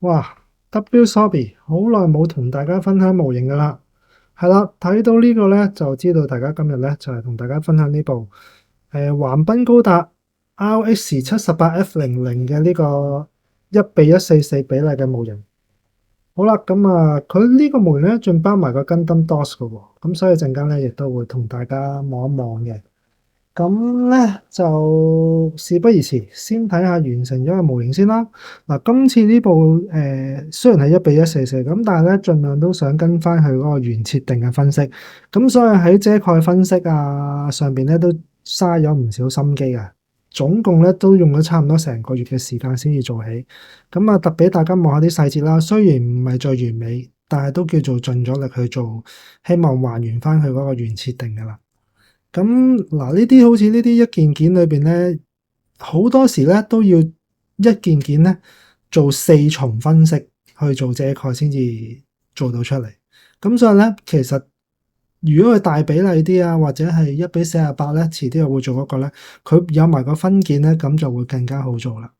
哇，W Sobby，好耐冇同大家分享模型噶啦，係啦，睇到呢個呢，就知道大家今日呢，就係同大家分享呢部橫濱高達 RX78F00嘅呢個1:144比例嘅模型。好啦，咁啊，佢呢個模型呢，仲包埋個 Gundam DOS 嘅喎，咁所以陣間呢，亦都會同大家望一望嘅。咁咧就事不宜遲，先睇下完成咗個模型先啦。嗱，今次呢部雖然係1:144咁，但係咧盡量都想跟翻佢嗰個原設定嘅分析。咁所以喺遮蓋分析啊上邊咧都嘥咗唔少心機啊。總共咧都用咗差唔多成個月嘅時間先至做起。咁啊，特俾大家望下啲細節啦。雖然唔係最完美，但係都叫做盡咗力去做，希望還原翻佢嗰個原設定噶啦。咁嗱，呢啲好似呢啲一件件裏邊咧，好多時咧都要一件件咧做四重分析去做遮蓋先至做到出嚟。咁所以咧，其實如果佢大比例啲啊，或者係1:48咧，遲啲我會做嗰個咧，佢有埋個分件咧，咁就會更加好做啦。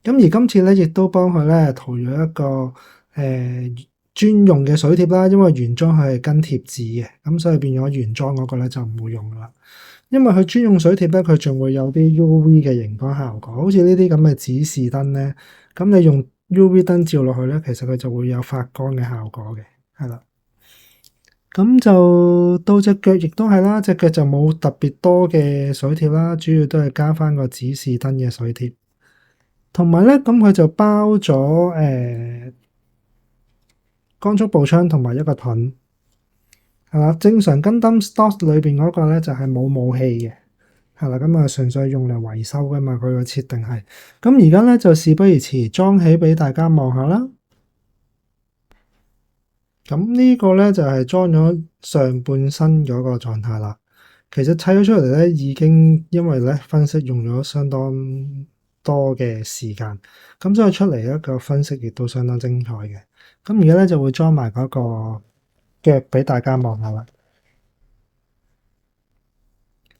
咁而今次咧，亦都幫佢咧塗咗一個專用嘅水貼啦，因為原裝佢係跟貼紙嘅，咁所以變咗原裝嗰個咧就唔會用噶啦。因為佢專用水貼咧，佢仲會有啲 UV 嘅熒光效果，好似呢啲咁嘅指示燈咧，咁你用 UV 燈照落去咧，其實佢就會有發光嘅效果嘅，係啦。咁就到隻腳亦都係啦，隻腳就冇特別多嘅水貼啦，主要都係加翻個指示燈嘅水貼。同埋咧，咁佢就包咗光速步槍同埋一個盾，係啦。正常跟 Gundam Stock 裏邊嗰個咧就係冇武器嘅，係啦。咁啊，純粹用嚟維修噶嘛，佢個設定係。咁而家咧就事不宜遲，裝起俾大家望下啦。咁呢個咧就係裝咗上半身嗰個狀態啦。其實砌咗出嚟咧，已經因為咧分析用咗相當多嘅時間，咁所以出嚟一個分析亦都相當精彩嘅。咁而家咧就會裝埋嗰個腳俾大家望下啦。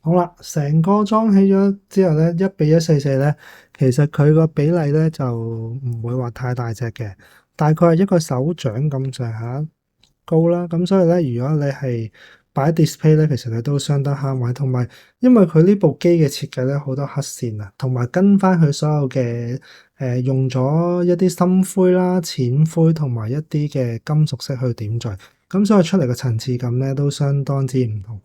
好啦，成個裝起咗之後咧，1:144咧，其實佢個比例咧就唔會話太大隻嘅，大概係一個手掌咁上下高啦。咁所以咧，如果你係擺 display 咧，其實佢都相當慳位，同埋因為佢呢部機嘅設計咧好多黑線啊，同埋跟翻佢所有嘅用咗一啲深灰啦、淺灰同埋一啲嘅金屬色去點綴，咁所以出嚟嘅層次感咧都相當之唔同。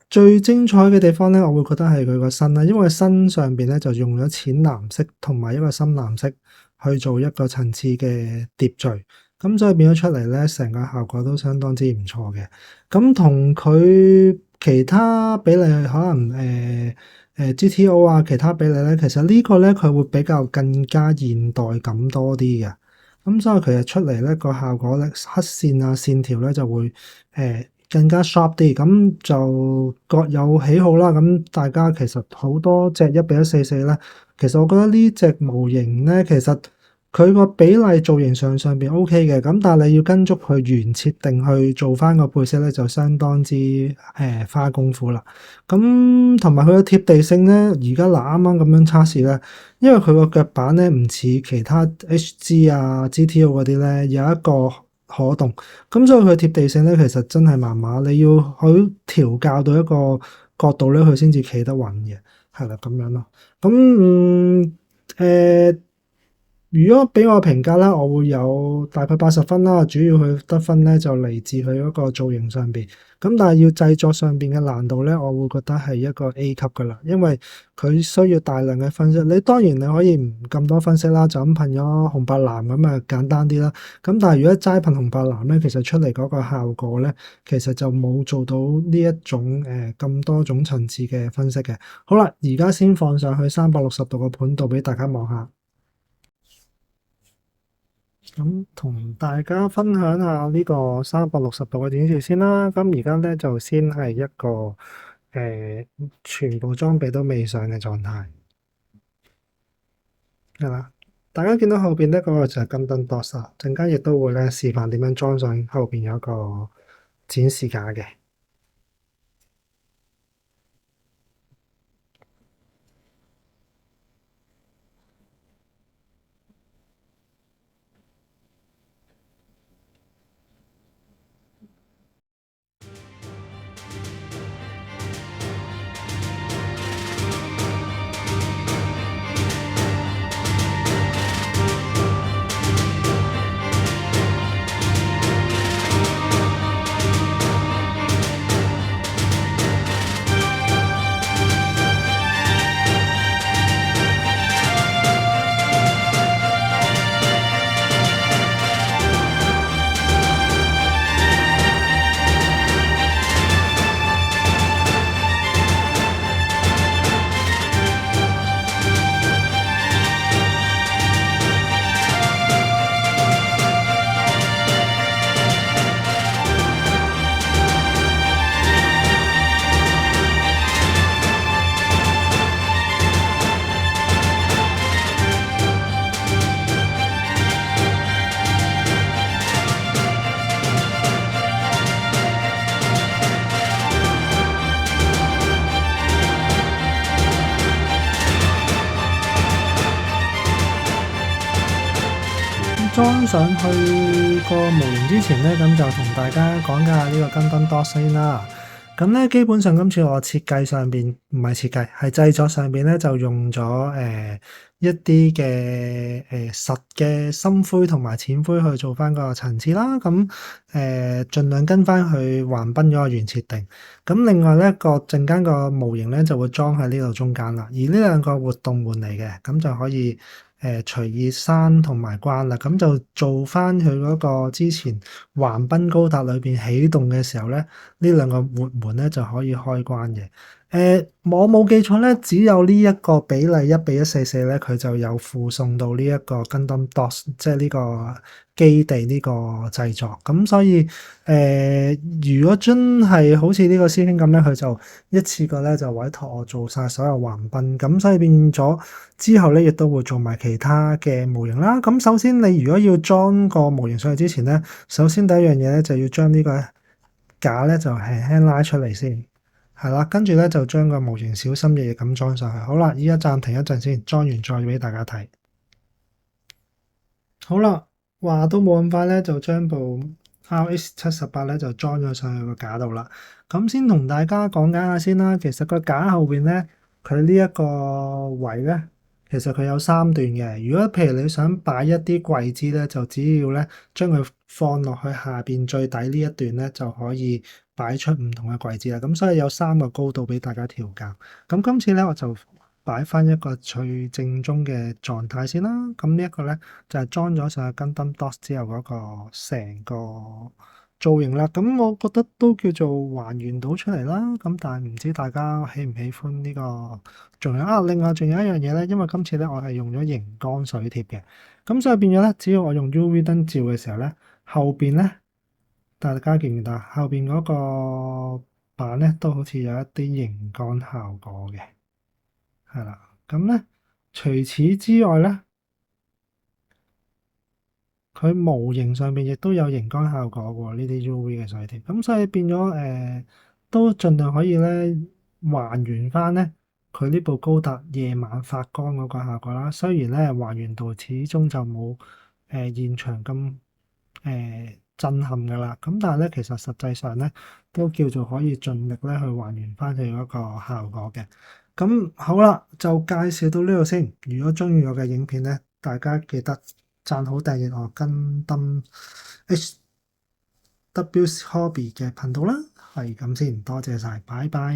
最精彩嘅地方咧，我會覺得係佢個身啦，因為身上邊咧就用咗淺藍色同埋一個深藍色去做一個層次嘅疊序，咁所以變咗出嚟咧，成個效果都相當之唔錯嘅。咁同佢其他比例可能GTO 啊，其他比例咧，其實呢個咧佢會比較更加現代感多啲嘅。咁所以其實出嚟咧個效果咧，黑線啊線條咧就會更加 sharp 啲，咁就各有喜好啦。咁大家其實好多隻1:144咧，其實我覺得呢隻模型咧，其實佢個比例造型上邊 OK 嘅，咁但係你要跟足佢原設定去做翻個配色咧，就相當之花功夫啦。咁同埋佢嘅貼地性咧，而家嗱啱啱咁樣測試咧，因為佢個腳板咧唔似其他 HG 啊、GTO 嗰啲咧有一個可動，咁所以佢貼地性咧其實真係麻麻，你要去調校到一個角度咧，佢先至企得穩嘅，係啦咁樣咯。咁如果俾我評價咧，我會有大概80分啦。主要佢得分咧就嚟自佢嗰個造型上邊。咁但係要製作上邊嘅難度咧，我會覺得係一個 A 級噶啦，因為佢需要大量嘅分析。你當然你可以唔咁多分析啦，就咁噴咗紅白藍咁啊簡單啲啦。咁但係如果齋噴紅白藍咧，其實出嚟嗰個效果咧，其實就冇做到呢一種咁多種層次嘅分析嘅。好啦，而家先放上去360度個盤度俾大家望下。咁同大家分享下呢個360度嘅展示先啦。咁而家咧就先係一個全部裝備都未上嘅狀態，係啦。大家見到後邊呢嗰個就係 Gundam DOS，陣間亦都會咧示範點樣裝上後邊有一個展示架嘅。裝上去個模型之前咧，咁就同大家講解下呢個 Gundam DOS 先啦。咁咧，基本上今次我設計上邊唔係設計，係製作上邊咧就用咗一啲嘅實嘅深灰同埋淺灰去做翻個層次啦。咁盡量跟翻去橫濱嗰個原設定。咁另外咧個陣間個模型咧就會裝喺呢度中間啦。而呢兩個活動門嚟嘅，咁就可以隨意閂同埋關啦。咁就做翻佢嗰個之前橫濱高達裏邊起動嘅時候咧。呢兩個活門咧就可以開關嘅。我冇記錯咧，只有呢一個比例1:144咧，佢就有附送到呢一個 Gundam DOS，即係呢個基地呢個製作。咁所以如果真係好似呢個師兄咁咧，佢就一次過咧就委託我做晒所有橫濱。咁所以變咗之後咧，亦都會做埋其他嘅模型啦。咁首先你如果要裝個模型上去之前咧，首先第一樣嘢咧就要將呢個架咧就輕輕拉出嚟先，係啦，跟住咧就將個模型小心翼翼咁裝上去。好啦，依家暫停一陣先，裝完再俾大家睇。好啦，話都冇咁快咧，就將部 RX78咧就裝咗上去個架度啦。咁先同大家講解下先啦。其實個架後邊咧，佢呢一個位咧，其實佢有三段嘅。如果譬如你想擺一啲櫃子咧，就只要咧將佢放落去下邊最底呢一段咧，就可以擺出唔同嘅櫃子啦。咁所以有三個高度俾大家調校。咁今次咧我就擺翻一個最正宗嘅狀態先啦。咁呢一個咧就係裝咗上去 Gundam DOS 之後嗰個成個造型啦。咁我覺得都叫做還原到出嚟啦。咁但係唔知大家喜唔喜歡呢個仲有啊？另外仲有一樣嘢咧，因為今次咧我係用咗熒光水貼嘅，咁所以變咗咧，只要我用 UV 燈照嘅時候咧，後邊咧大家見唔見到後邊嗰個板咧都好似有一啲熒光效果嘅。係啦，咁咧，除此之外咧，佢模型上邊亦都有熒光效果喎，呢啲 UV 嘅水貼，咁所以變咗都盡量可以咧還原翻咧佢呢部高達夜晚發光嗰個效果啦。雖然咧還原度始終就冇現場咁震撼㗎啦，咁但係咧其實實際上咧都叫做可以盡力咧去還原翻佢嗰個效果嘅。咁好啦，就介紹到呢度先。如果中意我嘅影片咧，大家記得讚好訂閱我Gundam HW Hobby 嘅頻道啦。係咁先，多謝晒，拜拜。